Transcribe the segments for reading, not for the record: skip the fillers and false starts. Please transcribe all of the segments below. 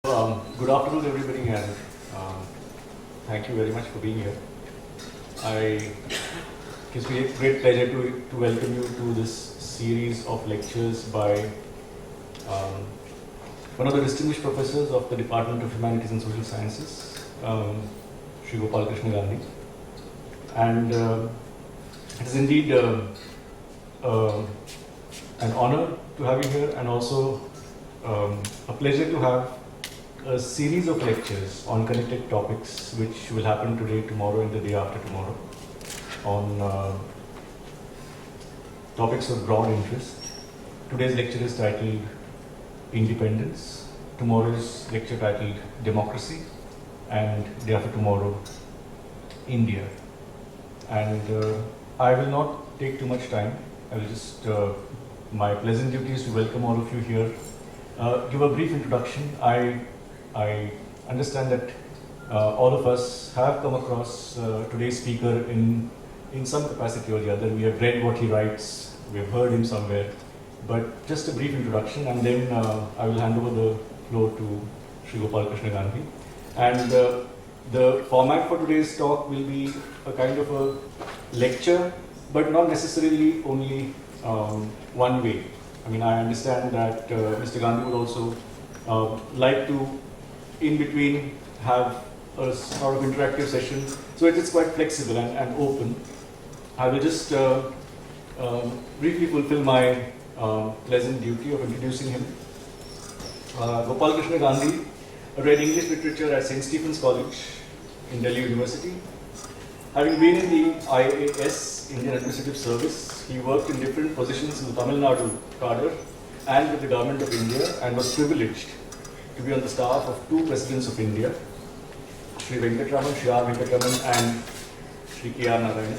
Good afternoon, everybody, and thank you very much for being here. It gives me a great pleasure to welcome you to this series of lectures by one of the distinguished professors of the Department of Humanities and Social Sciences, Shri Gopal Krishna Gandhi. And it is indeed an honor to have you here, and also a pleasure to have a series of lectures on connected topics which will happen today, tomorrow and the day after tomorrow on topics of broad interest. Today's lecture is titled Independence, tomorrow's lecture titled Democracy, and day after tomorrow India. And I will not take too much time. I will just, my pleasant duty is to welcome all of you here. Give a brief introduction. I understand that all of us have come across today's speaker in some capacity or the other. We have read what he writes, we have heard him somewhere, but just a brief introduction, and then I will hand over the floor to Shri Gopal Krishna Gandhi. And the format for today's talk will be a kind of a lecture, but not necessarily only one way. I mean, I understand that Mr. Gandhi would also like to, in between, have a sort of interactive session. So it is quite flexible and open. I will just briefly fulfill my pleasant duty of introducing him. Gopal Krishna Gandhi read English literature at St. Stephen's College in Delhi University. Having been in the IAS, Indian Administrative Service, he worked in different positions in the Tamil Nadu cadre and with the Government of India, and was privileged to be on the staff of two Presidents of India, Shri Venkatraman, Shri R. Venkatraman and Shri K.R. Narayan.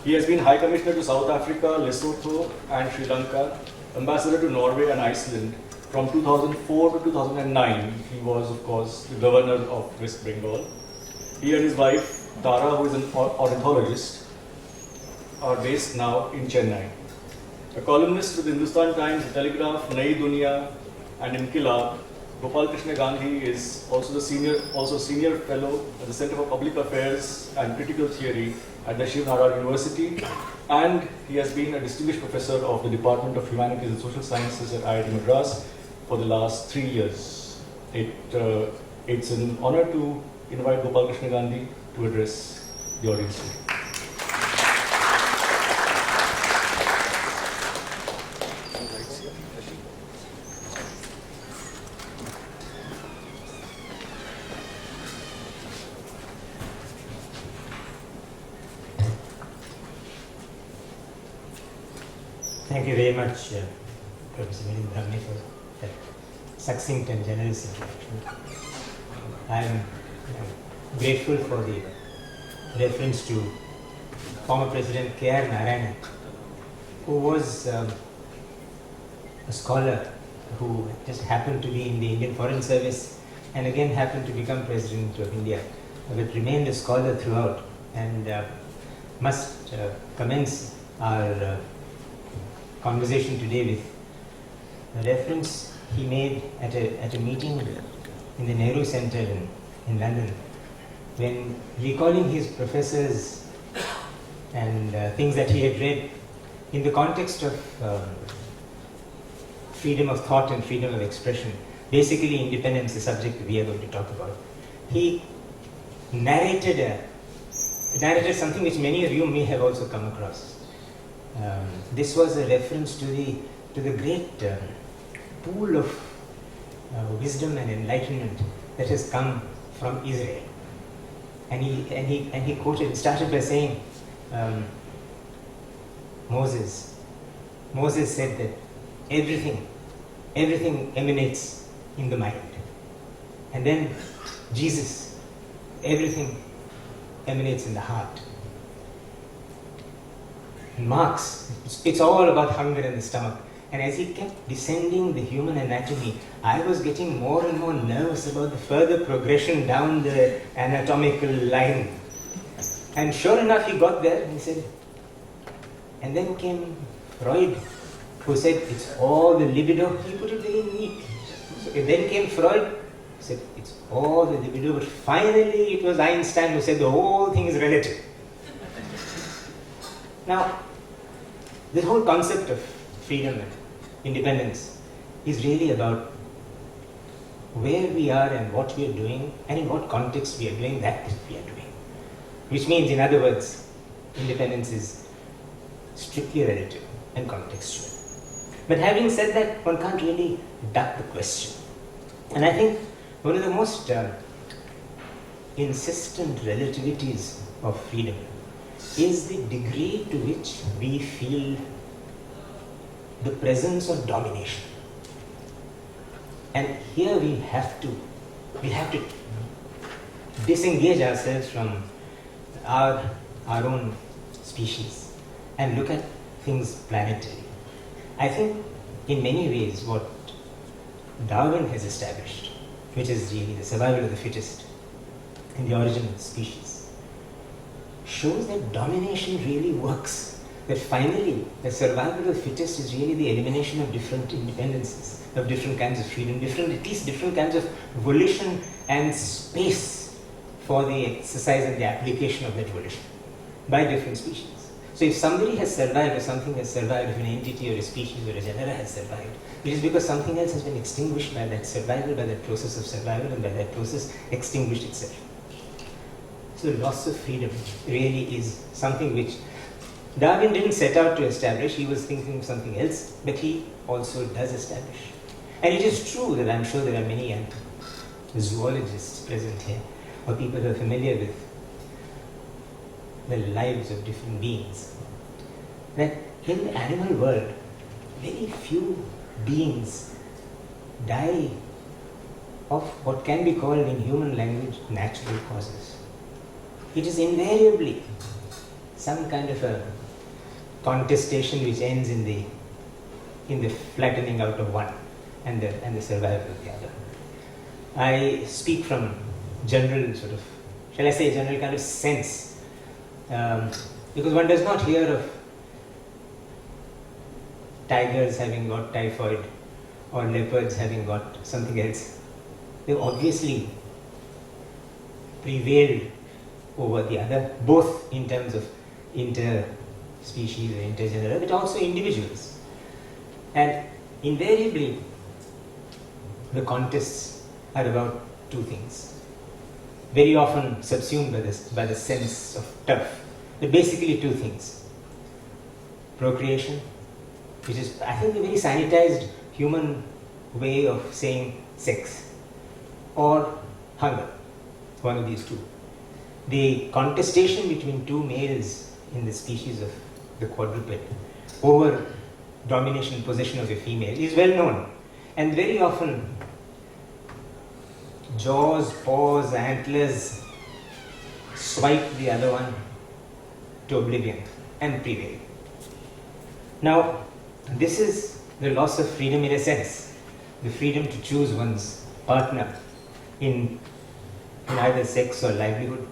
He has been High Commissioner to South Africa, Lesotho and Sri Lanka, Ambassador to Norway and Iceland. From 2004 to 2009, he was, of course, the Governor of West Bengal. He and his wife, Tara, who is an ornithologist, are based now in Chennai. A columnist with Hindustan Times, The Telegraph, Nai Dunia and Inkilab, Gopal Krishna Gandhi is also senior fellow at the Center for Public Affairs and Critical Theory at the Shiv Nara University, and he has been a distinguished professor of the Department of Humanities and Social Sciences at IIT Madras for the last 3 years. It's an honor to invite Gopal Krishna Gandhi to address the audience today. Thank you very much, Professor Brahmi, for that succinct and generous introduction. I am grateful for the reference to former President K.R. Narayan, who was a scholar who just happened to be in the Indian Foreign Service and again happened to become President of India, but remained a scholar throughout, and must commence our conversation today with a reference he made at a meeting in the Nehru Center in London, when recalling his professors and things that he had read in the context of freedom of thought and freedom of expression, basically independence, the subject we are going to talk about. He narrated something which many of you may have also come across. This was a reference to the great pool of wisdom and enlightenment that has come from Israel, and he quoted, started by saying, Moses said that everything emanates in the mind, and then Jesus, everything emanates in the heart. Marx, it's all about hunger in the stomach. And as he kept descending the human anatomy, I was getting more and more nervous about the further progression down the anatomical line. And sure enough, he got there and he said, and then came Freud, who said it's all the libido. He put it very neat. So then came Freud, He said, it's all that we do, but finally it was Einstein who said the whole thing is relative. Now, this whole concept of freedom and independence is really about where we are and what we are doing and in what context we are doing that we are doing. Which means, in other words, independence is strictly relative and contextual. But having said that, one can't really duck the question. And I think one of the most insistent relativities of freedom is the degree to which we feel the presence of domination. And here we have to disengage ourselves from our own species and look at things planetary. I think in many ways what Darwin has established, which is really the survival of the fittest in the origin of the species, shows that domination really works. That finally the survival of the fittest is really the elimination of different independences, of different kinds of freedom, at least different kinds of volition and space for the exercise and the application of that volition by different species. So if somebody has survived, or something has survived, if an entity or a species or a genera has survived, it is because something else has been extinguished by that survival, by that process of survival, and by that process extinguished itself. So the loss of freedom really is something which Darwin didn't set out to establish. He was thinking of something else, but he also does establish. And it is true that I'm sure there are many zoologists present here, or people who are familiar with the lives of different beings, that in the animal world, very few beings die of what can be called in human language natural causes. It is invariably some kind of a contestation which ends in the flattening out of one and the survival of the other. I speak from general sort of, shall I say, general kind of sense, because one does not hear of tigers having got typhoid or leopards having got something else. They obviously prevailed over the other, both in terms of inter-species or inter-genera, but also individuals. And invariably, the contests are about two things, very often subsumed by the sense of turf. But basically two things. Procreation, which is, I think, a very sanitized human way of saying sex, or hunger, one of these two. The contestation between two males in the species of the quadruped over domination and possession of a female is well known, and very often jaws, paws, antlers swipe the other one to oblivion and prevail. Now, this is the loss of freedom in a sense, the freedom to choose one's partner in either sex or livelihood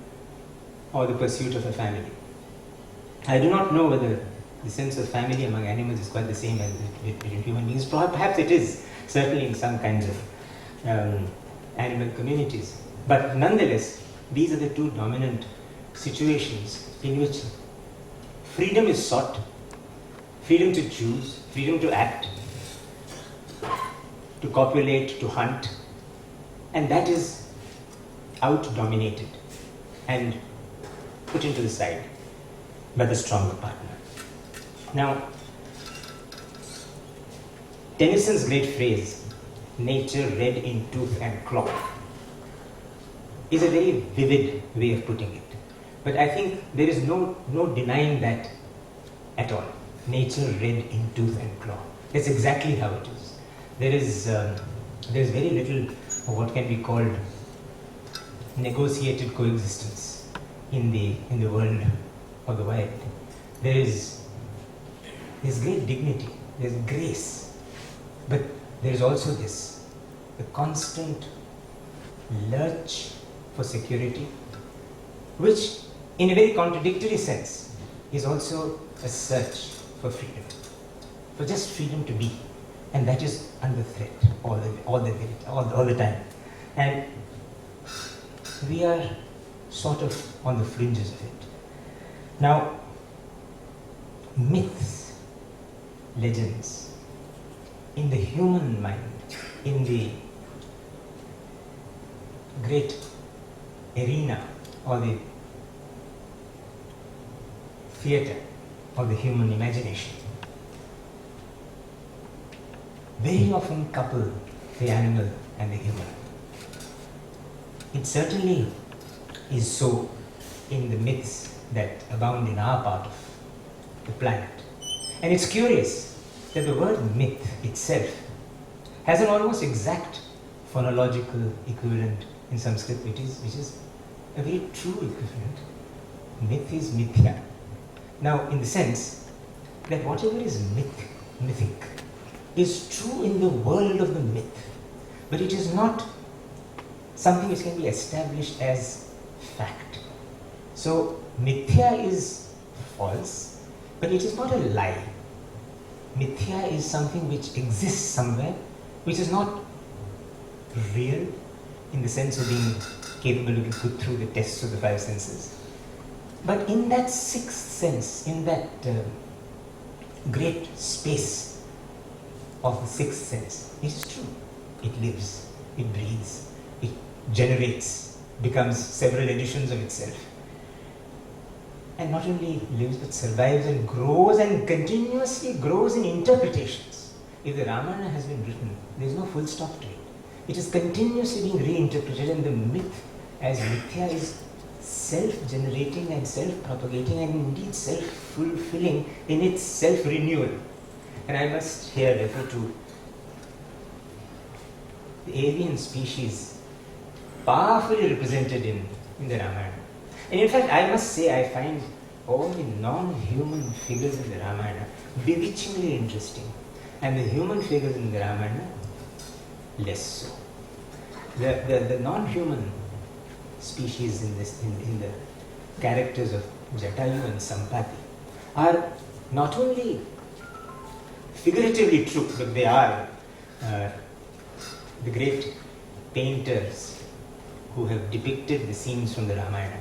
or the pursuit of a family. I do not know whether the sense of family among animals is quite the same as between human beings. Perhaps it is, certainly in some kinds of animal communities. But nonetheless, these are the two dominant situations in which freedom is sought, freedom to choose, freedom to act, to copulate, to hunt, and that is out-dominated and put into the side by the stronger partner. Now, Tennyson's great phrase, nature red in tooth and claw, is a very vivid way of putting it. But I think there is no denying that at all. Nature red in tooth and claw. That's exactly how it is. There is very little of what can be called negotiated coexistence in the world of the wild. There's great dignity, there's grace, but there is also the constant lurch for security, which in a very contradictory sense is also a search for freedom, for just freedom to be, and that is under threat all the time. And we are sort of on the fringes of it. Now, myths, legends, in the human mind, in the great arena or the theatre of the human imagination, very often couple the animal and the human. It certainly is so in the myths that abound in our part of the planet. And it's curious that the word myth itself has an almost exact phonological equivalent in Sanskrit, which is a very true equivalent. Myth is mithya. Now, in the sense that whatever is mythic, is true in the world of the myth, but it is not something which can be established as fact. So, mithya is false, but it is not a lie. Mithya is something which exists somewhere, which is not real in the sense of being capable to be put through the tests of the five senses. But in that sixth sense, in that great space of the sixth sense, it is true. It lives, it breathes, it generates, becomes several editions of itself. And not only lives but survives and grows and continuously grows in interpretations. If the Ramayana has been written, there is no full stop to it. It is continuously being reinterpreted, and the myth as mithya is self-generating and self-propagating and indeed self-fulfilling in its self-renewal. And I must here refer to the avian species powerfully represented in the Ramayana. And in fact, I must say I find all the non-human figures in the Ramayana bewitchingly interesting, and the human figures in the Ramayana less so. The non-human species in the characters of Jatayu and Sampati are not only figuratively true, but they are the great painters who have depicted the scenes from the Ramayana.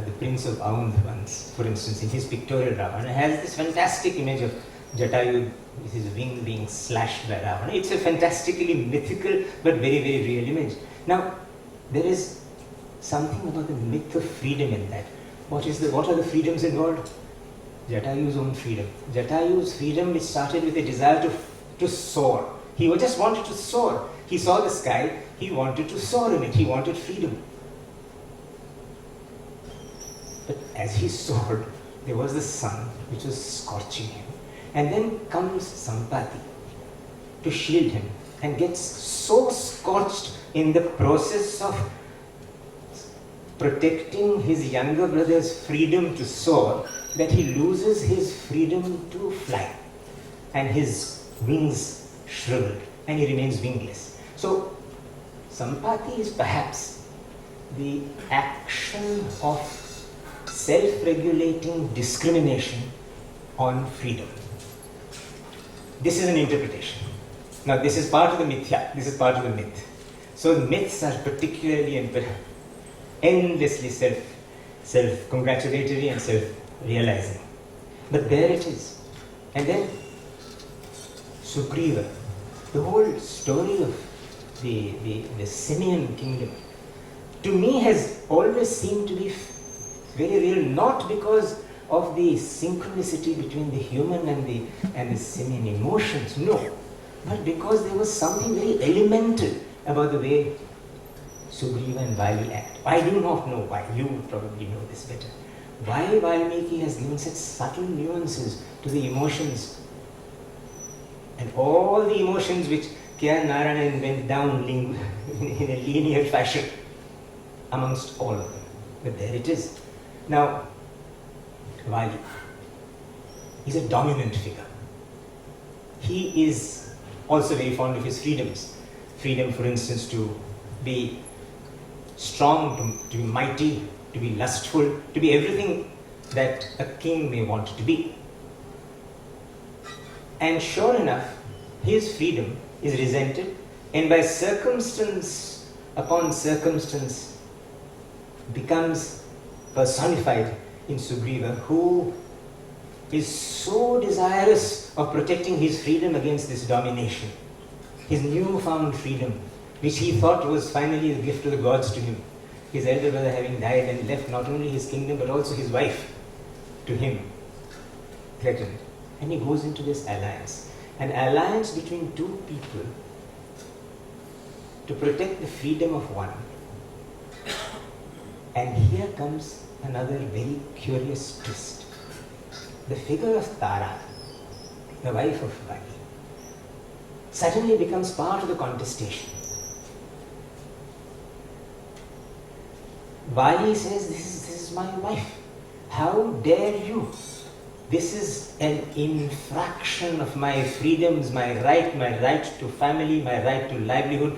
The Prince of Aundh once, for instance, in his pictorial Ravana, has this fantastic image of Jatayu with his wing being slashed by Ravana. It's a fantastically mythical but very, very real image. Now, there is something about the myth of freedom in that. What are the freedoms involved? Jatayu's own freedom. Jatayu's freedom, which started with a desire to soar. He just wanted to soar. He saw the sky, he wanted to soar in it, he wanted freedom. But as he soared, there was the sun which was scorching him. And then comes Sampati to shield him and gets so scorched in the process of protecting his younger brother's freedom to soar that he loses his freedom to fly. And his wings shriveled and he remains wingless. So, Sampati is perhaps the action of self-regulating discrimination on freedom. This is an interpretation. Now, this is part of the mithya, this is part of the myth. So, the myths are particularly and endlessly self-congratulatory and self-realizing. But there it is. And then, Sugriva, the whole story of the Simian kingdom, to me has always seemed to be very real, not because of the synchronicity between the human and the simian emotions, no, but because there was something very elemental about the way Sugriva and Vali act. I do not know why, you probably know this better. Why Valmiki has given such subtle nuances to the emotions, and all the emotions which K.R. Narayanan went down in a linear fashion amongst all of them. But there it is. Now, Vali is a dominant figure. He is also very fond of his freedoms. Freedom, for instance, to be strong, to be mighty, to be lustful, to be everything that a king may want to be. And sure enough, his freedom is resented, and by circumstance upon circumstance, becomes personified in Sugriva, who is so desirous of protecting his freedom against this domination, his newfound freedom, which he thought was finally the gift of the gods to him, his elder brother having died and left not only his kingdom but also his wife to him, threatened. And he goes into this alliance, an alliance between two people to protect the freedom of one. And here comes another very curious twist. The figure of Tara, the wife of Vali, suddenly becomes part of the contestation. Vali says, this is my wife. How dare you? This is an infraction of my freedoms, my right to family, my right to livelihood,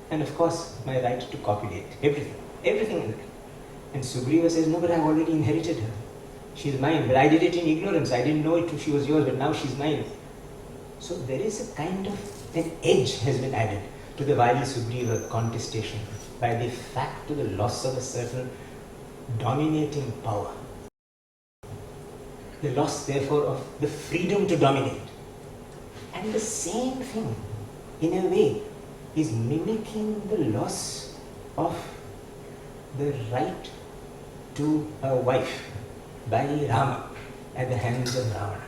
and of course, my right to copulate. Everything. And Sugriva says, no, but I've already inherited her. She's mine, but I did it in ignorance. I didn't know it till she was yours, but now she's mine. So there is a kind of an edge has been added to the Vali-Sugriva contestation by the fact of the loss of a certain dominating power. The loss, therefore, of the freedom to dominate. And the same thing, in a way, is mimicking the loss of the right to a wife by Rama at the hands of Ravana.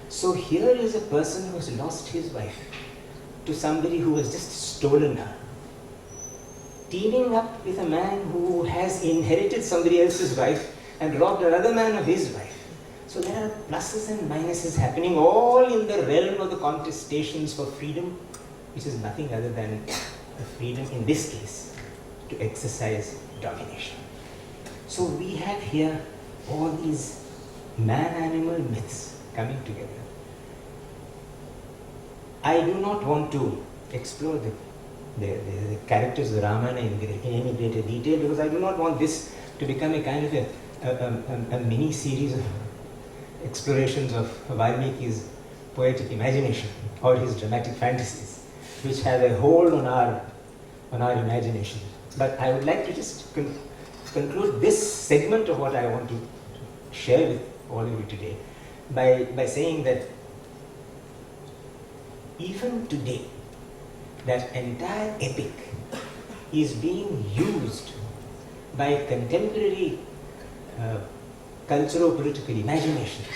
So here is a person who has lost his wife to somebody who has just stolen her, teaming up with a man who has inherited somebody else's wife and robbed another man of his wife. So there are pluses and minuses happening all in the realm of the contestations for freedom, which is nothing other than the freedom, in this case, to exercise domination. So we have here all these man-animal myths coming together. I do not want to explore the characters of Ramana in any greater detail, because I do not want this to become a kind of a mini series of explorations of Valmiki's poetic imagination or his dramatic fantasies, which have a hold on our imagination. But I would like to just conclude this segment of what I want to share with all of you today by saying that even today, that entire epic is being used by contemporary cultural-political imaginations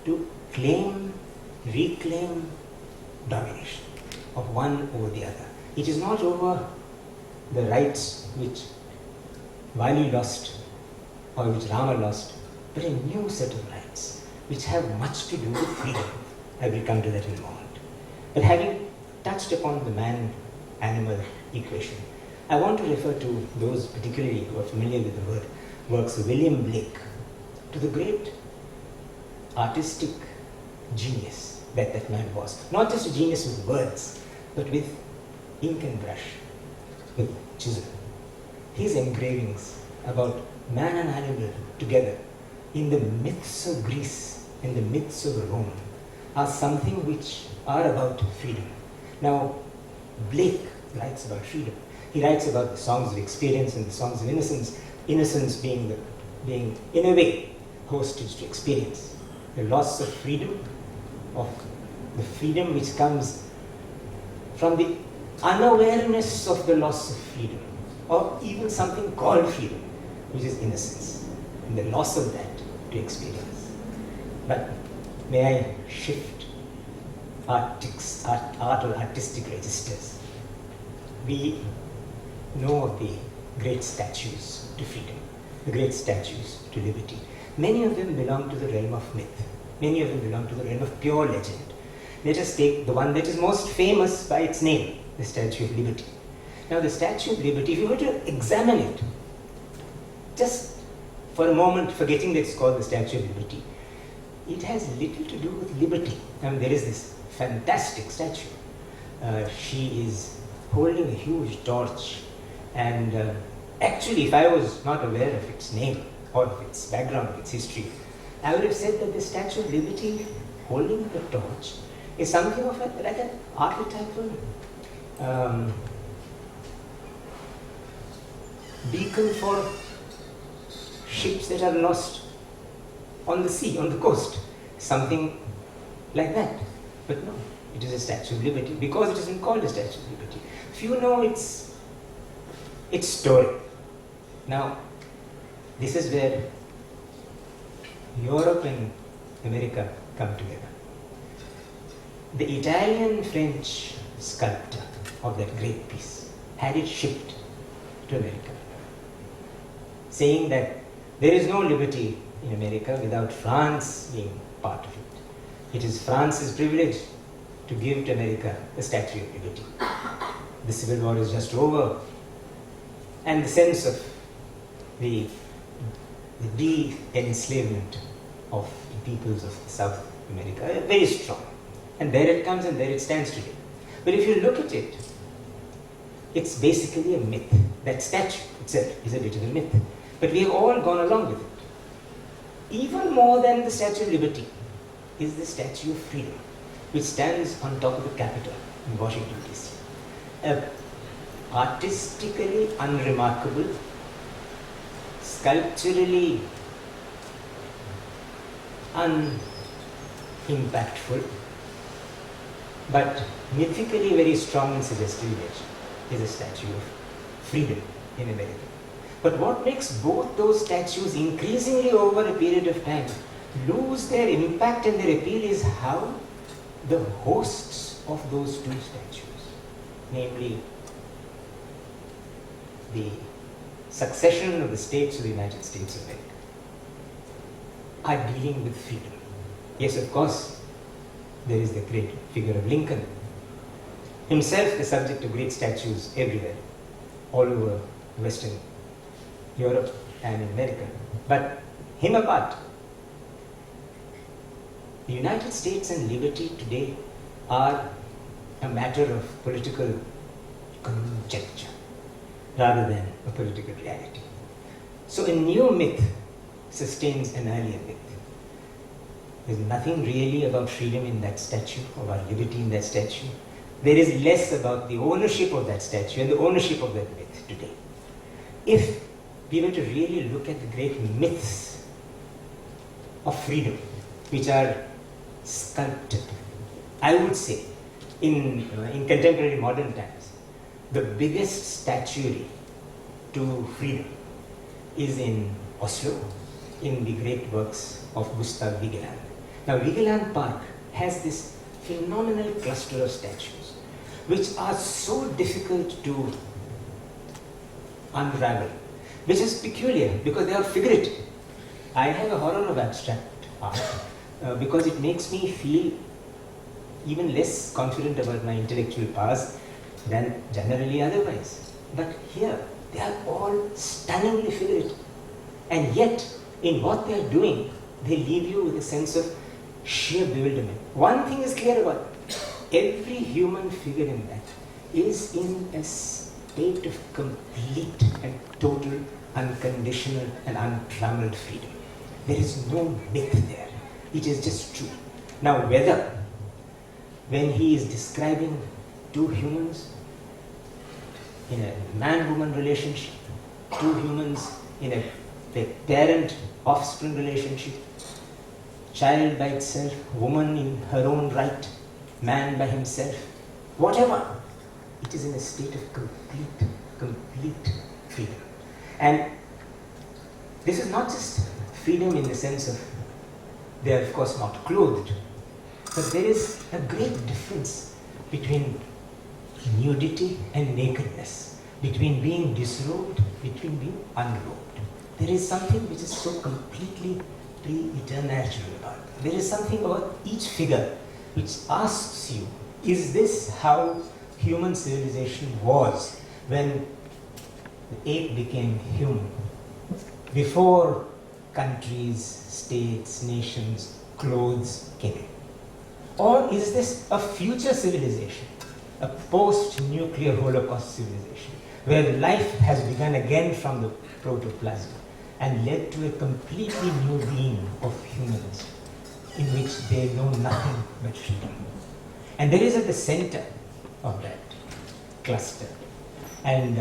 to reclaim domination of one over the other. It is not over the rights which Vali lost or which Rama lost, but a new set of rights which have much to do with freedom. I will come to that in a moment. But having touched upon the man-animal equation, I want to refer to those particularly who are familiar with the works of William Blake, to the great artistic genius that man was. Not just a genius with words, but with ink and brush, with chisel. His engravings about man and animal together in the myths of Greece and the myths of Rome are something which are about freedom. Now, Blake writes about freedom. He writes about the songs of experience and the songs of innocence. Innocence being in a way hostage to experience. The loss of freedom, of the freedom which comes from the unawareness of the loss of freedom, or even something called freedom, which is innocence, and the loss of that to experience. But may I shift art or artistic registers? We know of the great statues to freedom, the great statues to liberty. Many of them belong to the realm of myth. Many of them belong to the realm of pure legend. Let us take the one that is most famous by its name, the Statue of Liberty. Now, the Statue of Liberty, if you were to examine it, just for a moment, forgetting that it's called the Statue of Liberty, it has little to do with liberty. I mean, there is this fantastic statue. She is holding a huge torch, and actually, if I was not aware of its name or of its background, of its history, I would have said that the Statue of Liberty holding the torch is something of like an archetypal beacon for ships that are lost on the sea, on the coast, something like that. But no, it is a Statue of Liberty because it isn't called a Statue of Liberty. Few know its story. Now, this is where Europe and America come together. The Italian-French sculptor of that great piece had it shipped to America, saying that there is no liberty in America without France being part of it. It is France's privilege to give to America the Statue of Liberty. The Civil War is just over, and the sense of the de-enslavement of the peoples of South America are very strong. And there it comes and there it stands today. But if you look at it, it's basically a myth. That statue itself is a bit of a myth. But we have all gone along with it. Even more than the Statue of Liberty is the Statue of Freedom, which stands on top of the Capitol in Washington, D.C. A artistically unremarkable, sculpturally unimpactful, but mythically very strong and suggestive image is a statue of freedom in America. But what makes both those statues increasingly over a period of time lose their impact and their appeal is how the hosts of those two statues, namely the succession of the states of the United States of America, are dealing with freedom. Yes, of course, there is the great figure of Lincoln, himself the subject of great statues everywhere, all over Western Europe and in America. But him apart, the United States and liberty today are a matter of political conjecture rather than a political reality. So a new myth sustains an earlier myth. There's nothing really about freedom in that statue, or about liberty in that statue. There is less about the ownership of that statue and the ownership of that myth today. If we were to really look at the great myths of freedom, which are sculpted, I would say, in contemporary modern times, the biggest statuary to freedom is in Oslo, in the great works of Gustav Vigeland. Now, Vigeland Park has this phenomenal cluster of statues, which are so difficult to unravel, which is peculiar because they are figurative. I have a horror of abstract art because it makes me feel even less confident about my intellectual powers than generally otherwise. But here, they are all stunningly figurative. And yet, in what they are doing, they leave you with a sense of sheer bewilderment. One thing is clear about it. Every human figure in that is in a state of complete and total, unconditional and untrammeled freedom. There is no myth there. It is just true. Now, whether when he is describing two humans in a man-woman relationship, two humans in a parent-offspring relationship, child by itself, woman in her own right, man by himself, whatever, it is in a state of complete freedom. And this is not just freedom in the sense of they are of course not clothed, but there is a great difference between nudity and nakedness, between being disrobed, between being unrobed. There is something which is so completely preternatural about it. There is something about each figure which asks you, is this how human civilization was when the ape became human? Before countries, states, nations, clothes came in? Or is this a future civilization, a post-nuclear Holocaust civilization, where life has begun again from the protoplasm and led to a completely new being of humans in which they know nothing but freedom? And there is at the center of that cluster and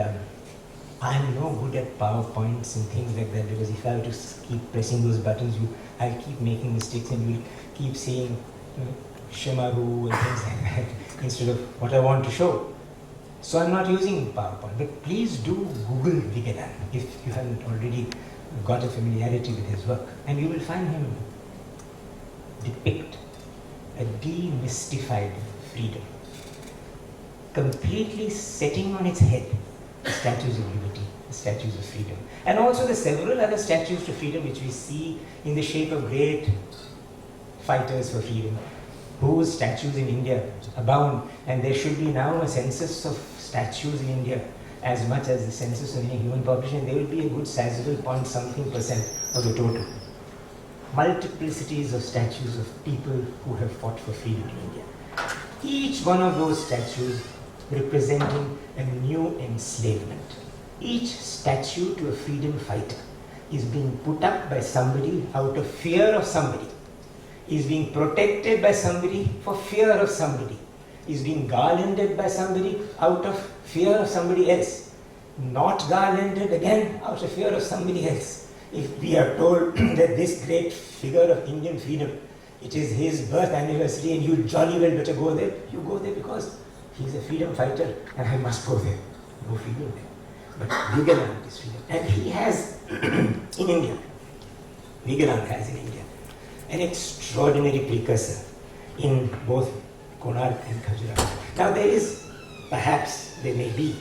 I'm no good at PowerPoints and things like that, because if I were to keep pressing those buttons, I'll keep making mistakes and you'll keep saying Shemaru and things like that instead of what I want to show. So I'm not using PowerPoint. But please do Google Vigeland if you haven't already got a familiarity with his work, and you will find him depict a demystified freedom, completely setting on its head the statues of liberty, the statues of freedom, and also the several other statues of freedom which we see in the shape of great fighters for freedom, whose statues in India abound, and there should be now a census of statues in India as much as the census of any human population. There will be a good sizable .something% of the total. Multiplicities of statues of people who have fought for freedom in India. Each one of those statues representing a new enslavement. Each statue to a freedom fighter is being put up by somebody out of fear of somebody, is being protected by somebody for fear of somebody, is being garlanded by somebody out of fear of somebody else, not garlanded again out of fear of somebody else. If we are told that this great figure of Indian freedom, it is his birth anniversary and you jolly well better go there, you go there because he's a freedom fighter and I must go there. No freedom there. But Vigeland is freedom. And he has in India, Vigeland has in India an extraordinary precursor in both Konark and Khajuraho. Now there may be,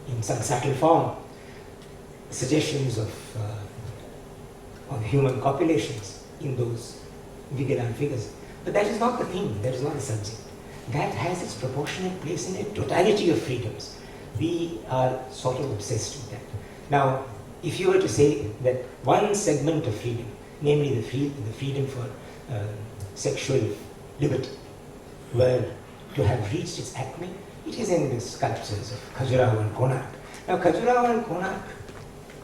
in some subtle form, suggestions of human copulations in those Vigeland figures. But that is not the theme, that is not the subject. That has its proportionate place in a totality of freedoms. We are sort of obsessed with that. Now, if you were to say that one segment of freedom, namely the freedom for sexual liberty, were to have reached its acme, it is in the sculptures of Khajuraho and Konark. Now, Khajuraho and Konark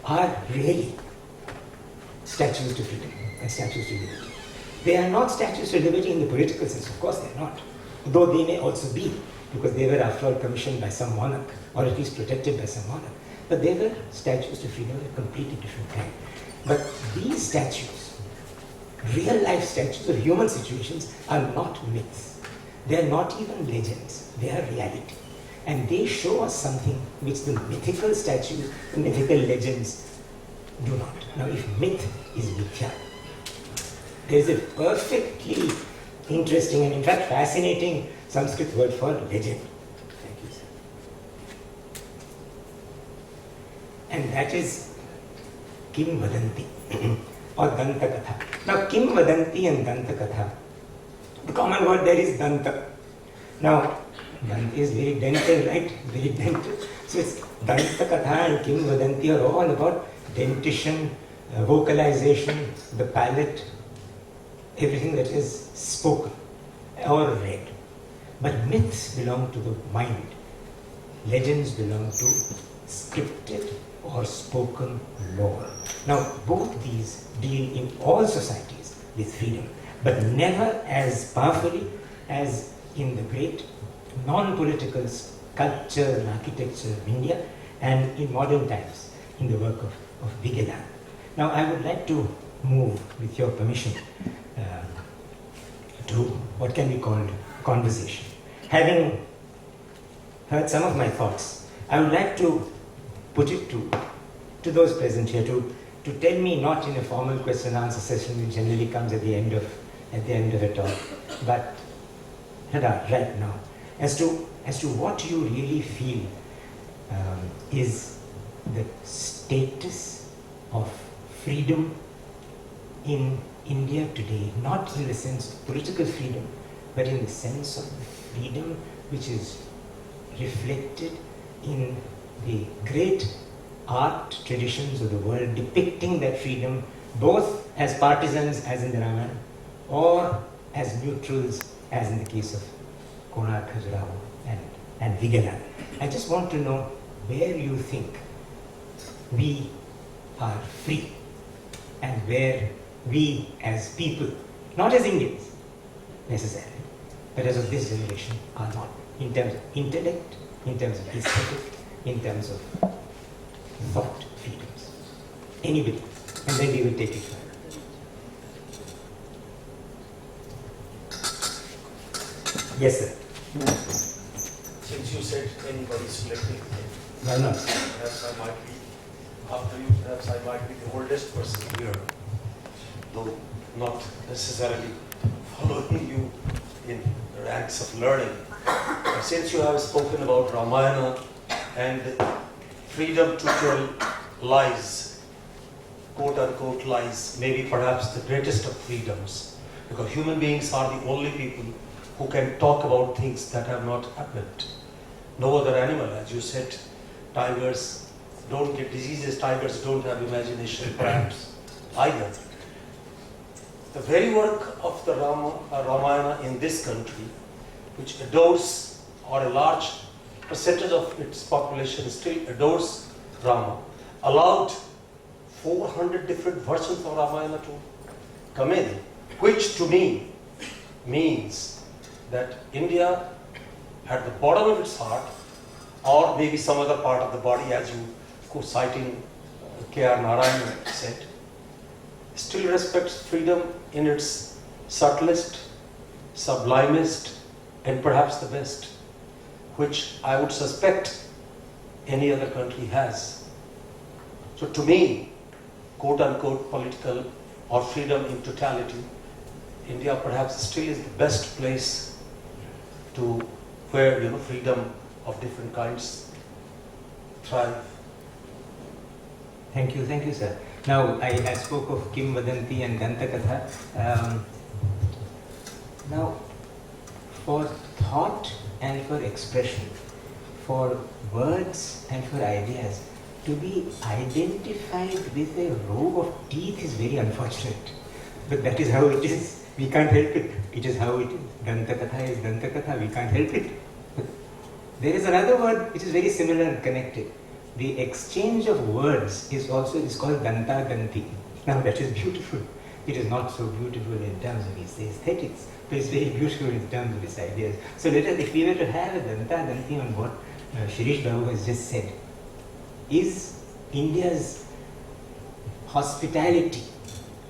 are really statues to freedom and statues to liberty. They are not statues to liberty in the political sense, of course they are not, though they may also be, because they were after all commissioned by some monarch, or at least protected by some monarch. But they were statues to freedom of a completely different kind. But these statues, real life statues of human situations, are not myths. They are not even legends, they are reality. And they show us something which the mythical statues, the mythical legends do not. Now, if myth is mithya, there is a perfectly interesting and in fact fascinating Sanskrit word for legend. Thank you, sir. And that is Kim Vadanti or Danta Katha. Now, Kim Vadanti and Danta Katha, the common word there is Danta. Now, Danta is very dental, right? Very dental. So it's Danta Katha and Kim Vadanti are all about dentition, vocalization, the palate, everything that is spoken or read. But myths belong to the mind. Legends belong to scripted or spoken lore. Now, both these deal in all societies with freedom, but never as powerfully as in the great non-political sculpture and architecture of India and in modern times in the work of Vigeland. Now, I would like to move, with your permission, to what can be called conversation. Having heard some of my thoughts, I would like to put it to those present here to tell me, not in a formal question and answer session which generally comes at the end of a talk, but right now, as to what you really feel is the status of freedom in India today, not in the sense of political freedom, but in the sense of the freedom which is reflected in the great art traditions of the world depicting that freedom, both as partisans as in the Ramayana, or as neutrals as in the case of Konark, Khajuraho and Vigeland. I just want to know where you think we are free and where we as people, not as Indians necessarily, but as of this generation, are not, in terms of intellect, in terms of aesthetic, in terms of thought freedoms. Anybody. And then we will take it further. Yes, sir. Since you said anybody selected, Why not? perhaps I might be, after you, perhaps I might be the oldest person here, though not necessarily following you in the ranks of learning. But since you have spoken about Ramayana and freedom to tell lies, quote unquote lies, maybe perhaps the greatest of freedoms, because human beings are the only people who can talk about things that have not happened. No other animal, as you said, tigers don't get diseases, tigers don't have imagination perhaps either. The very work of the Ramayana in this country, which adores, or a large percentage of its population still adores Rama, allowed 400 different versions of Ramayana to come in, which to me means that India, at the bottom of its heart, or maybe some other part of the body, as you, citing K.R. Narayan said, still respects freedom in its subtlest, sublimest, and perhaps the best, which I would suspect any other country has. So to me, quote unquote political or freedom in totality, India perhaps still is the best place to where freedom of different kinds thrive. Thank you, sir. Now, I spoke of Kim Vadanti and Dantakatha. Now, for thought and for expression, for words and for ideas, to be identified with a row of teeth is very unfortunate. But that is how it is. We can't help it. It is how it is. Dantakatha is Dantakatha. We can't help it. There is another word which is very similar and connected. The exchange of words is called Danta Danti. Now that is beautiful. It is not so beautiful in terms of its aesthetics, but it's very beautiful in terms of its ideas. So let us, if we were to have a Danta Danti on what Shirish Babu has just said, is India's hospitality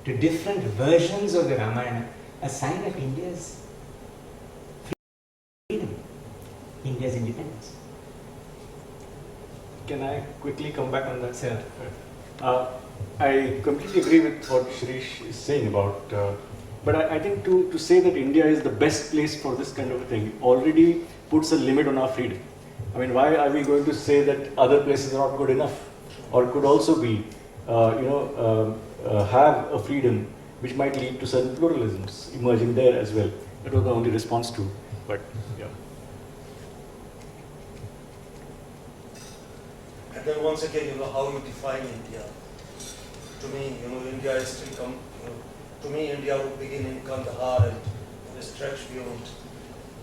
to different versions of the Ramayana a sign of India's freedom, India's independence? Can I quickly come back on that, sir? I completely agree with what Shirish is saying about, but I think to say that India is the best place for this kind of a thing already puts a limit on our freedom. I mean, why are we going to say that other places are not good enough, or could also be, have a freedom which might lead to certain pluralisms emerging there as well? That was the only response to, but yeah. And then once again, how you define India. To me, India is still to me, India would begin in Kandahar and stretch beyond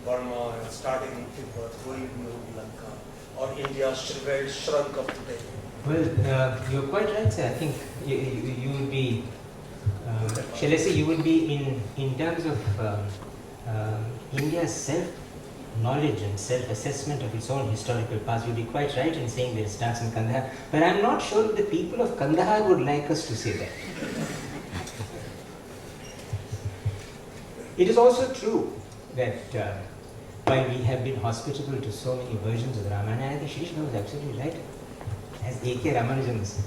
Burma, starting in Tibet, going beyond Lanka, or India's shriveled shrunk of today. Well, you're quite right, sir. I think you would be, shall I say, you would be in terms of India's self-knowledge and self-assessment of its own historical past, you'd be quite right in saying that it starts in Kandahar. But I'm not sure if the people of Kandahar would like us to say that. It is also true that while we have been hospitable to so many versions of the Ramayana, I think Shirish was absolutely right. As A.K. Ramanujan's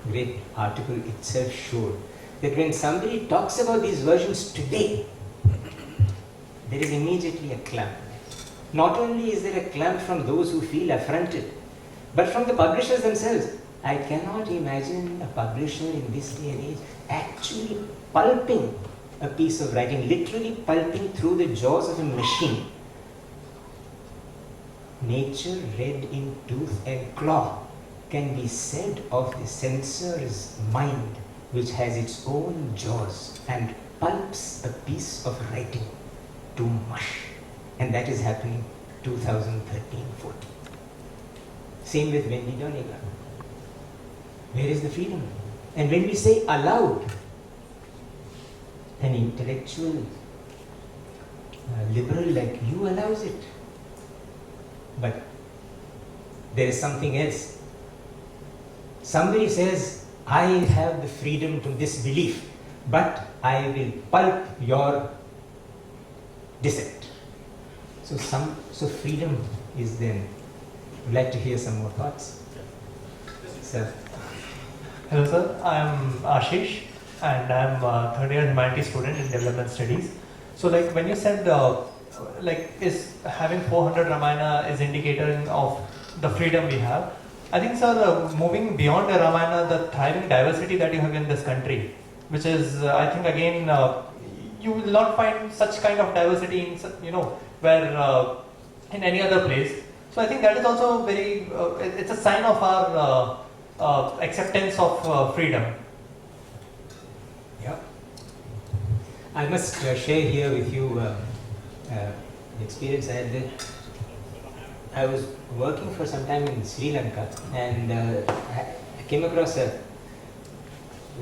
great article itself showed, that when somebody talks about these versions today, there is immediately a clamp. Not only is there a clamp from those who feel affronted, but from the publishers themselves. I cannot imagine a publisher in this day and age actually pulping a piece of writing, literally pulping through the jaws of a machine. Nature read in tooth and claw can be said of the censor's mind, which has its own jaws and pulps a piece of writing to mush. And that is happening 2013-14. Same with Wendy Doniger. Where is the freedom? And when we say aloud, an intellectual liberal like you allows it. But there is something else somebody says, I have the freedom to this belief, but I will pulp your dissent. So freedom is then. Would like to hear some more thoughts. Sir. Hello sir, I am Ashish and I am a third year humanities student in development studies. So like when you said is having 400 Ramayana is indicator of the freedom we have. I think sir, moving beyond the Ramayana, the thriving diversity that you have in this country, which is I think again you will not find such kind of diversity in where in any other place. So I think that is also very it's a sign of our acceptance of freedom. Yeah. I must share here with you the experience I had there. I was working for some time in Sri Lanka, and I came across the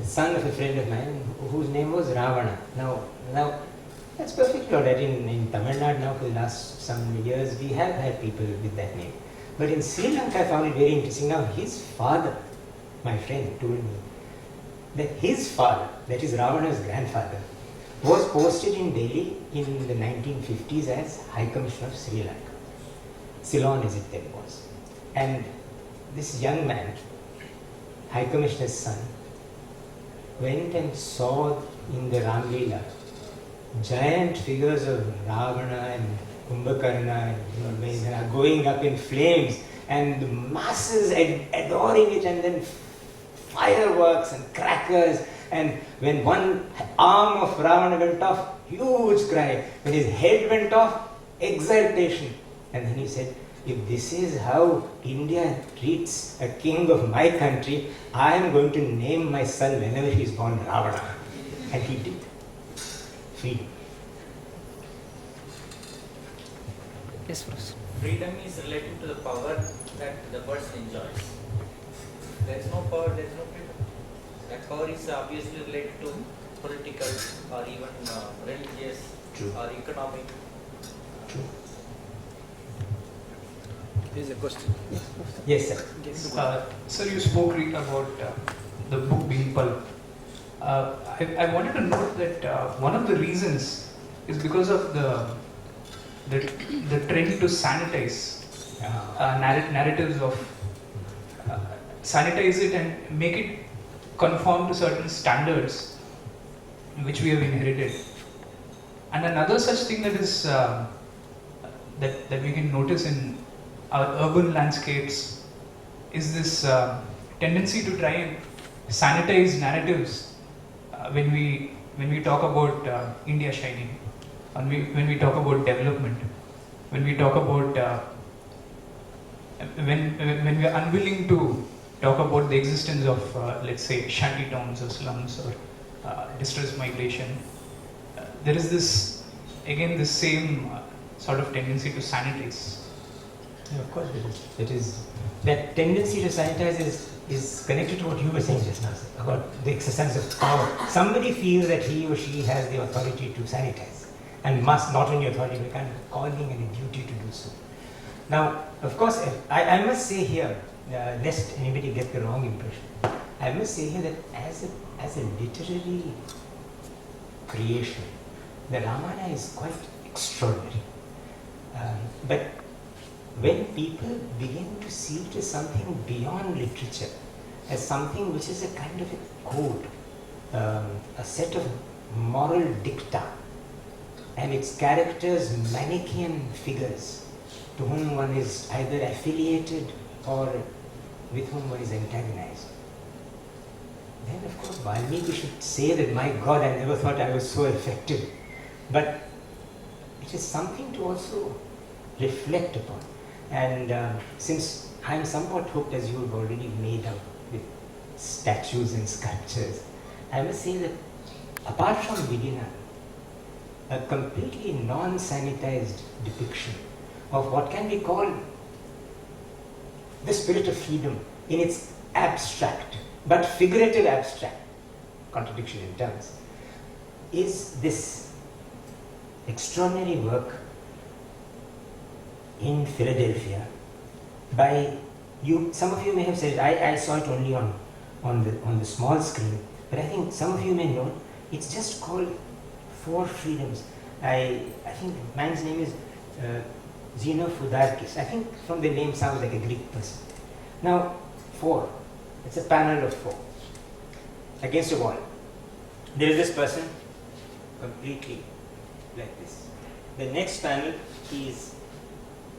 son of a friend of mine whose name was Ravana. Now that's perfectly alright. In Tamil Nadu now for the last some years we have had people with that name. But in Sri Lanka I found it very interesting. Now his father, my friend, told me that his father, that is Ravana's grandfather, was posted in Delhi in the 1950s as High Commissioner of Sri Lanka. Ceylon as it then was. And this young man, High Commissioner's son, went and saw in the Ram Leela giant figures of Ravana and Kumbhakarna and going up in flames, and the masses adoring it, and then fireworks and crackers, and when one arm of Ravana went off, huge cry. When his head went off, exultation. And then he said, if this is how India treats a king of my country, I am going to name my son whenever he is born Ravana. And he did. Freedom. Yes, please. Freedom is related to the power that the person enjoys. There is no power, there is no freedom. That power is obviously related to political or even religious True. or economic. True. There is a question. Yes, sir. Sir, you spoke about the book being pulp. I wanted to note that one of the reasons is because of the trend to sanitize narratives of sanitize it and make it conform to certain standards which we have inherited. And another such thing that is that we can notice in our urban landscapes is this tendency to try and sanitize narratives when we talk about India shining, when we talk about development, when we talk about when we are unwilling to talk about the existence of let's say shanty towns or slums or distress migration. There is this same sort of tendency to sanitize. Yeah, of course it is. That tendency to sanitize is connected to what you were saying just now, sir, about the exercise of power. Somebody feels that he or she has the authority to sanitize, and must, not only authority, but kind of calling and a duty to do so. Now, of course, I must say here, lest anybody get the wrong impression, I must say here that as a literary creation, the Ramayana is quite extraordinary. But when people begin to see it as something beyond literature, as something which is a kind of a code, a set of moral dicta, and its characters Manichaean figures to whom one is either affiliated or with whom one is antagonized, then of course Valmiki should say that, my God, I never thought I was so effective. But it is something to also reflect upon. And since I am somewhat hooked, as you have already made out with statues and sculptures, I must say that apart from Vidina, a completely non-sanitized depiction of what can be called the spirit of freedom in its abstract, but figurative abstract, contradiction in terms, is this extraordinary work in Philadelphia by some of you may have said, I saw it only on the small screen, but I think some of you may know it's just called Four Freedoms. I think man's name is Xenophodarkis. I think from the name sounds like a Greek person. Now, four. It's a panel of four against a wall. There is this person completely like this. The next panel, he is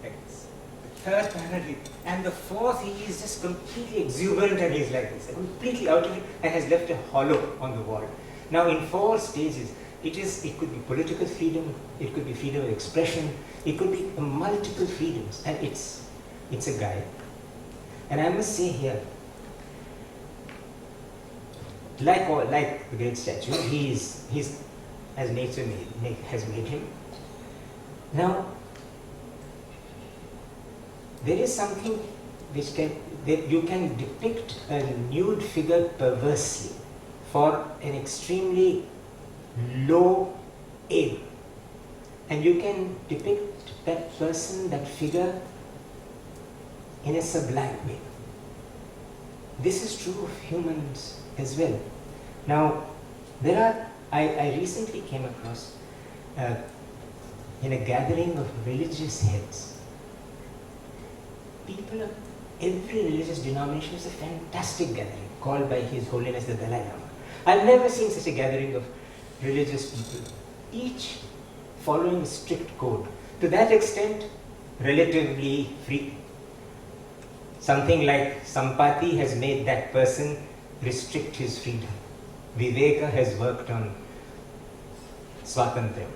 like this. The third panel, and the fourth, he is just completely exuberant and he is like this, completely out of it, and has left a hollow on the wall. Now, in four stages, it could be political freedom, it could be freedom of expression, it could be multiple freedoms, and it's a guy. And I must say here, like the great statue, he's as nature has made him. Now, there is something that you can depict a nude figure perversely for an extremely low aim, and you can depict that person, that figure, in a sublime way. This is true of humans as well. Now, I recently came across in a gathering of religious heads, people of every religious denomination. Is a fantastic gathering called by His Holiness the Dalai Lama. I've never seen such a gathering of religious people, each following a strict code. To that extent, relatively free. Something like Sampati has made that person restrict his freedom. Viveka has worked on Swatantra.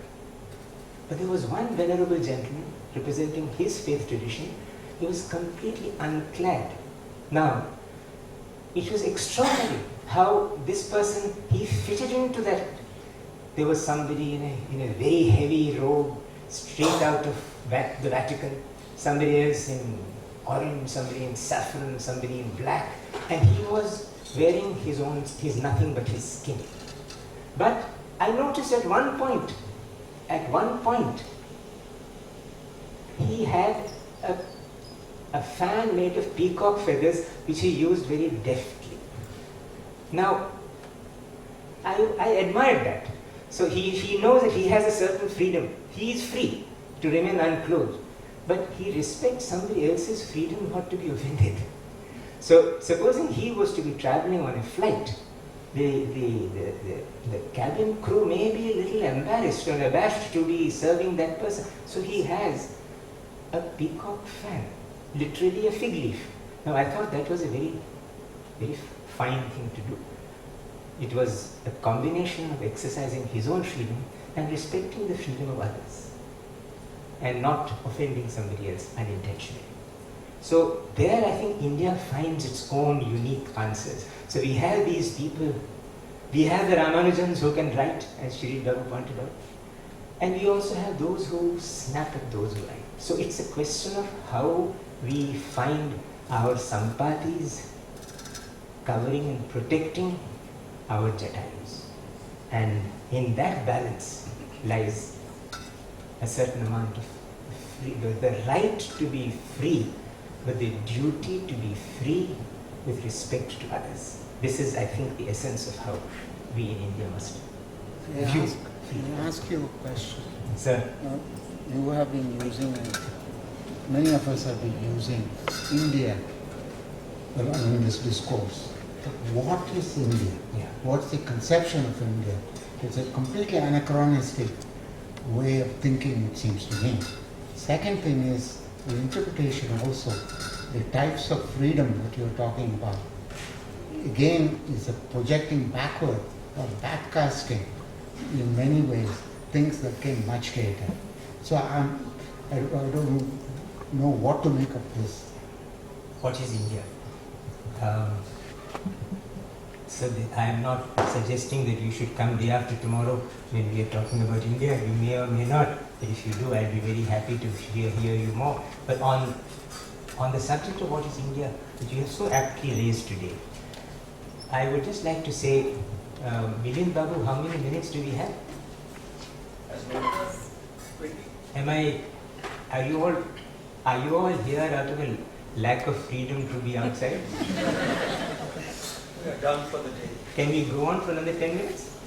But there was one venerable gentleman representing his faith tradition. He was completely unclad. Now, it was extraordinary how this person, he fitted into that. There was somebody in a very heavy robe, straight out of the Vatican, somebody else in orange, somebody in saffron, somebody in black, and he was wearing his nothing but his skin. But I noticed at one point, he had a fan made of peacock feathers which he used very deftly. Now, I admired that. So he knows that he has a certain freedom. He is free to remain unclothed, but he respects somebody else's freedom not to be offended. So supposing he was to be traveling on a flight, the cabin crew may be a little embarrassed or abashed to be serving that person. So he has a peacock fan, literally a fig leaf. Now I thought that was a very, very fine thing to do. It was a combination of exercising his own freedom and respecting the freedom of others, and not offending somebody else unintentionally. So there I think India finds its own unique answers. So we have these people, we have the Ramanujans who can write, as Shri Gopal pointed out, and we also have those who snap at those who write. So it's a question of how we find our Sampatis covering and protecting our Jatayus. And in that balance lies a certain amount of the right to be free, but the duty to be free with respect to others. This is, I think, the essence of how we in India must view freedom. May I ask you a question? Sir. You have been using, many of us have been using India in this discourse. What is India? Yeah. What's the conception of India? It's a completely anachronistic way of thinking, it seems to me. Second thing is the interpretation also, the types of freedom that you're talking about. Again, is a projecting backward or backcasting in many ways, things that came much later. So I don't know what to make of this. What is India? So I am not suggesting that you should come day after tomorrow when we are talking about India. You may or may not. But if you do, I'll be very happy to hear you more. But on the subject of what is India, which you have so aptly raised today, I would just like to say, Milind Babu, how many minutes do we have? As many as 20. Are you all here out of a lack of freedom to be outside? We are done for the day. Can we go on for another 10 minutes?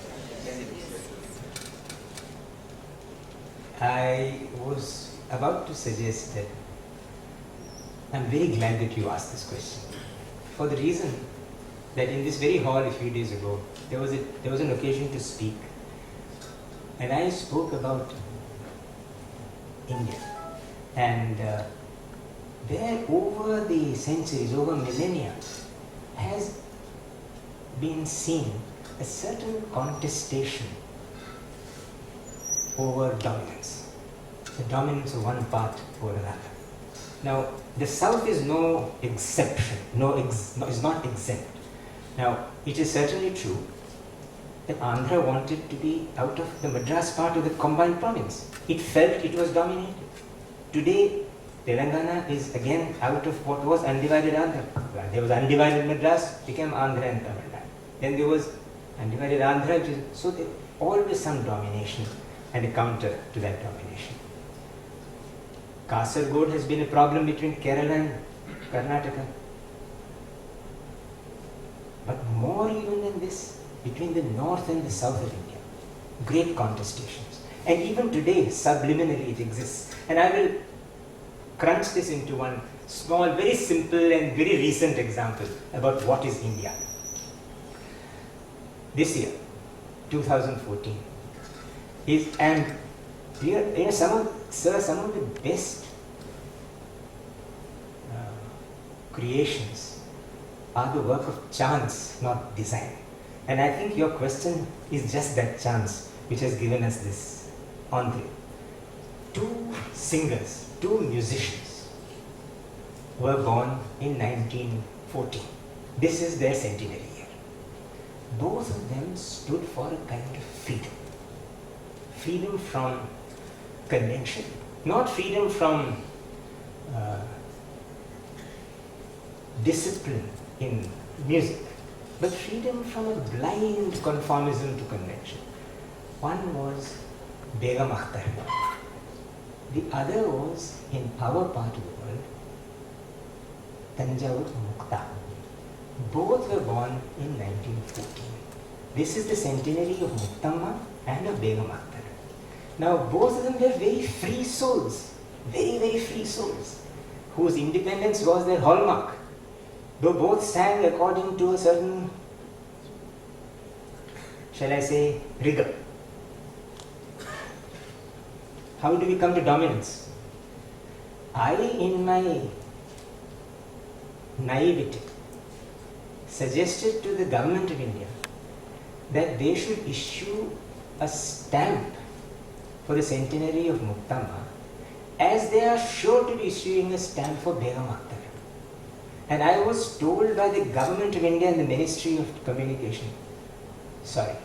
I was about to suggest that I'm very glad that you asked this question, for the reason that in this very hall a few days ago, there was an occasion to speak, and I spoke about India, and there over the centuries, over millennia, has been seen a certain contestation over dominance, the dominance of one part over another. Now, the South is no exception, is not exempt. Now, it is certainly true that Andhra wanted to be out of the Madras part of the combined province. It felt it was dominated. Today, Telangana is again out of what was undivided Andhra. There was undivided Madras, became Andhra and Tamil Nadu. Then there was undivided Andhra, so there always some domination and a counter to that domination. Kasargod has been a problem between Kerala and Karnataka. But more even than this, between the north and the south of India, great contestations. And even today, subliminally it exists. And I will crunch this into one small, very simple and very recent example about what is India. This year, 2014, some of the best creations are the work of chance, not design. And I think your question is just that chance which has given us this entree. Two singers, two musicians were born in 1914. This is their centenary year. Both of them stood for a kind of freedom. Freedom from convention, not freedom from discipline in music, but freedom from a blind conformism to convention. One was Begum Akhtar. The other was, in our part of the world, Tanjavur Mukta. Both were born in 1914. This is the centenary of Muktamma and of Begum Akhtar. Now, both of them were very free souls, very, very free souls, whose independence was their hallmark. Though both sang according to a certain, shall I say, rigor. How do we come to dominance? I, in my naivety, suggested to the government of India that they should issue a stamp for the centenary of Muktamma, as they are sure to be issuing a stamp for Begum Akhtar. And I was told by the government of India and the Ministry of Communication, sorry,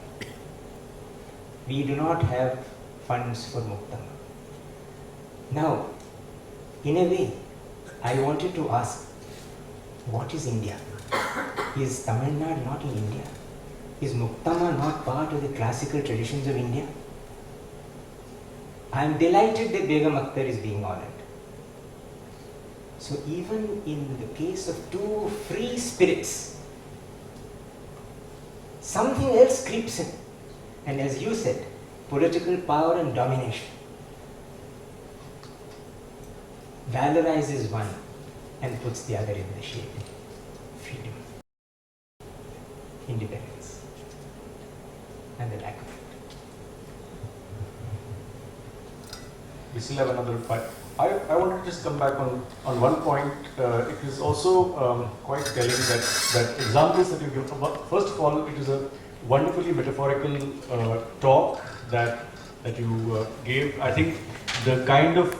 we do not have funds for Muktamma. Now, in a way, I wanted to ask, what is India? Is Tamil Nadu not in India? Is Muktamma not part of the classical traditions of India? I am delighted that Begum Akhtar is being honoured. So even in the case of two free spirits, something else creeps in. And as you said, political power and domination valorizes one and puts the other in the shade. Freedom, independence, and the lack of it. We still have another 5. I want to just come back on one point. It is also quite telling that examples that you give. First of all, it is a wonderfully metaphorical talk that you gave. I think the kind of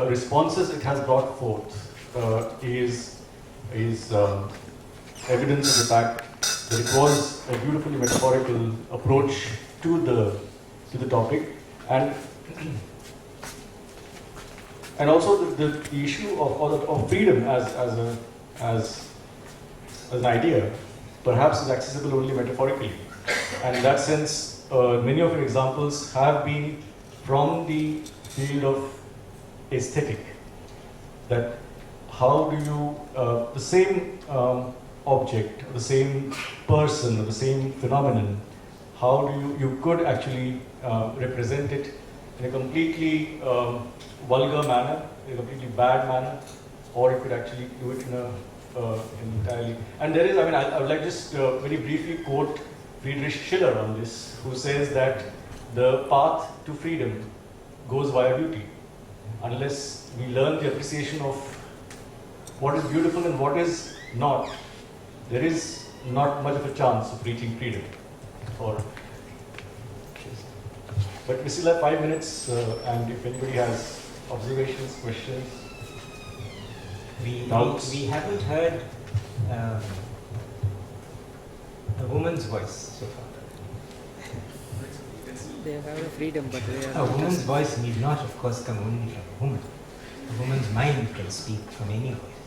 responses it has brought forth is evidence of the fact that it was a beautifully metaphorical approach to the topic, and also the issue of freedom as an idea perhaps is accessible only metaphorically. And in that sense, many of your examples have been from the field of aesthetic. That how do you, the same object, the same person, or the same phenomenon, how do you could actually represent it in a completely vulgar manner, in a completely bad manner, or you could actually do it in a entirely. And there is, I would like just very briefly quote Friedrich Schiller on this, who says that the path to freedom goes via beauty. Unless we learn the appreciation of what is beautiful and what is not, there is not much of a chance of reaching freedom. But we still have 5 minutes, and if anybody has observations, questions, doubts. We haven't heard a woman's voice so far. They have a freedom, but they are A woman's voice need not, of course, come only from a woman. A woman's mind can speak from any voice.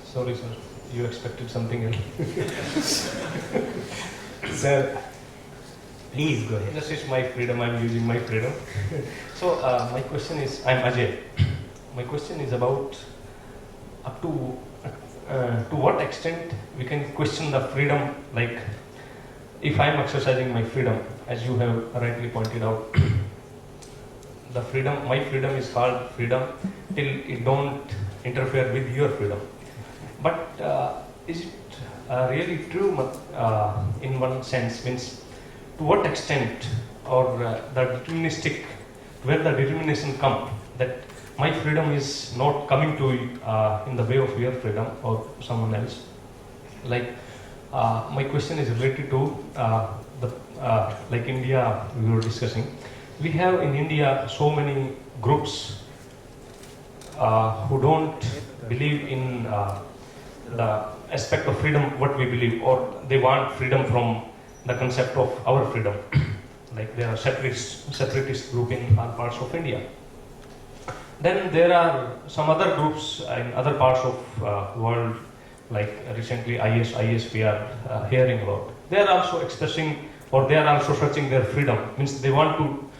Sorry, sir. You expected something else. Sir, please go ahead. This is my freedom. I'm using my freedom. So my question is, I'm Ajay. My question is about up to what extent we can question the freedom. Like, if I'm exercising my freedom, as you have rightly pointed out, the freedom, my freedom is called freedom till it don't interfere with your freedom. But is it really true in one sense? Means to what extent, or the deterministic, where the determination come that my freedom is not coming to in the way of your freedom or someone else. Like my question is related to like India we were discussing. We have in India so many groups who don't believe in the aspect of freedom what we believe, or they want freedom from the concept of our freedom. Like there are separatist group in other parts of India. Then there are some other groups in other parts of world, like recently IS we are hearing about. They are also expressing, or they are also searching their freedom. Means they want to,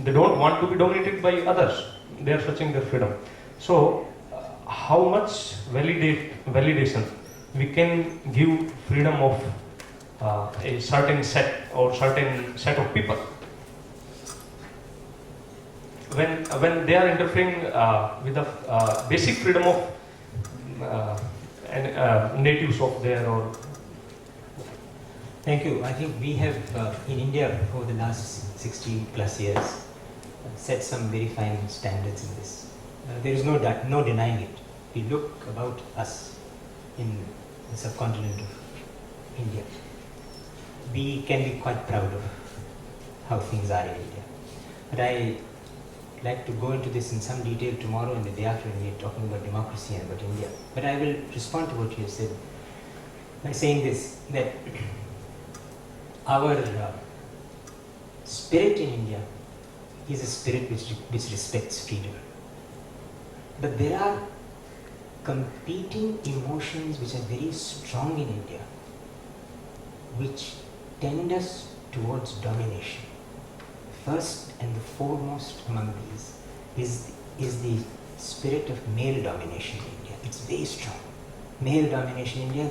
they don't want to be dominated by others. They are searching their freedom. So, how much validation we can give freedom of a certain set or certain set of people when they are interfering with the basic freedom of natives of there or. Thank you. I think we have in India over the last 60 plus years set some very fine standards in this. There is no denying it. We look about us in the subcontinent of India. We can be quite proud of how things are in India. But I like to go into this in some detail tomorrow and the day after when we are talking about democracy and about India. But I will respond to what you said by saying this, that our spirit in India is a spirit which respects freedom. But there are competing emotions which are very strong in India, which tend us towards domination. First and the foremost among these is the spirit of male domination in India. It's very strong. Male domination in India,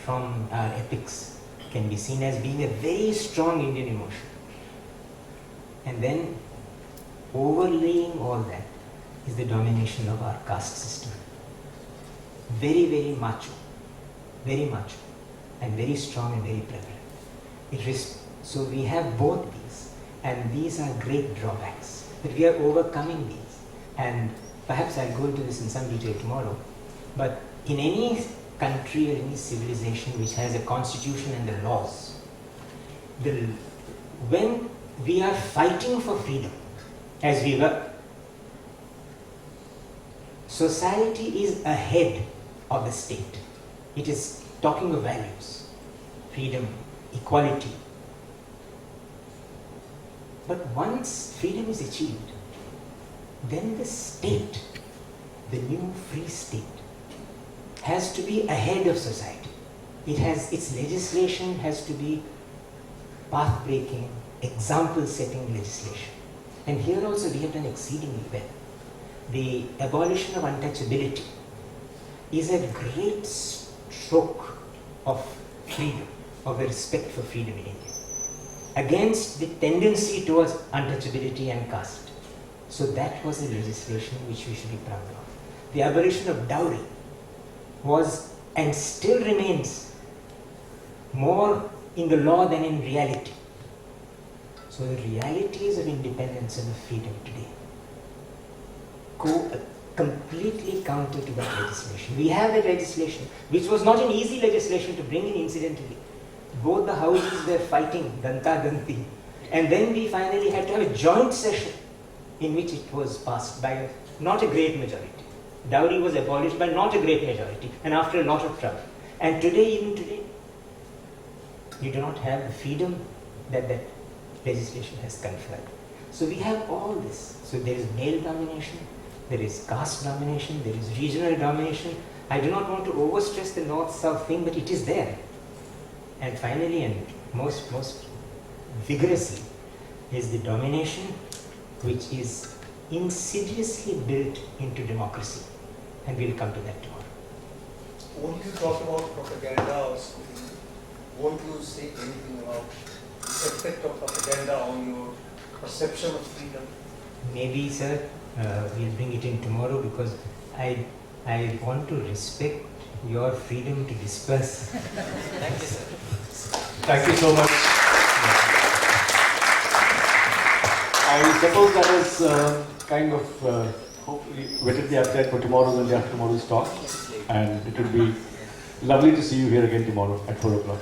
from our epics, can be seen as being a very strong Indian emotion. And then overlaying all that is the domination of our caste system. Very, very macho, and very strong and very prevalent. So we have both these, and these are great drawbacks. But we are overcoming these. And perhaps I'll go into this in some detail tomorrow. But in any country or any civilization which has a constitution and the laws, when we are fighting for freedom, as we were, society is ahead of the state. It is talking of values, freedom, equality. But once freedom is achieved, then the state, the new free state, has to be ahead of society. Its legislation has to be path-breaking, example-setting legislation. And here also we have done exceedingly well. the abolition of untouchability is a great stroke of freedom, of the respect for freedom in India, against the tendency towards untouchability and caste. So that was a legislation which we should be proud of. The abolition of dowry was and still remains more in the law than in reality. So the realities of independence and of freedom today go completely counter to that legislation. We have a legislation which was not an easy legislation to bring in incidentally. Both the houses were fighting, Danta Danti, and then we finally had to have a joint session in which it was passed by not a great majority. Dowry was abolished by not a great majority and after a lot of trouble. And today, even today, you do not have the freedom that that legislation has conferred. So we have all this. So there is male domination, there is caste domination, there is regional domination. I do not want to overstress the north-south thing, but it is there. And finally, and most vigorously, is the domination which is insidiously built into democracy. And we'll come to that tomorrow. Won't you talk about propaganda or something? Won't you say anything about the effect of propaganda on your perception of freedom? Maybe, sir, we'll bring it in tomorrow because I want to respect your freedom to disperse. Thank you, sir. Thank you so much. I suppose that is kind of hopefully whetted the appetite for tomorrow's and the after tomorrow's talk. And it would be lovely to see you here again tomorrow at 4 o'clock.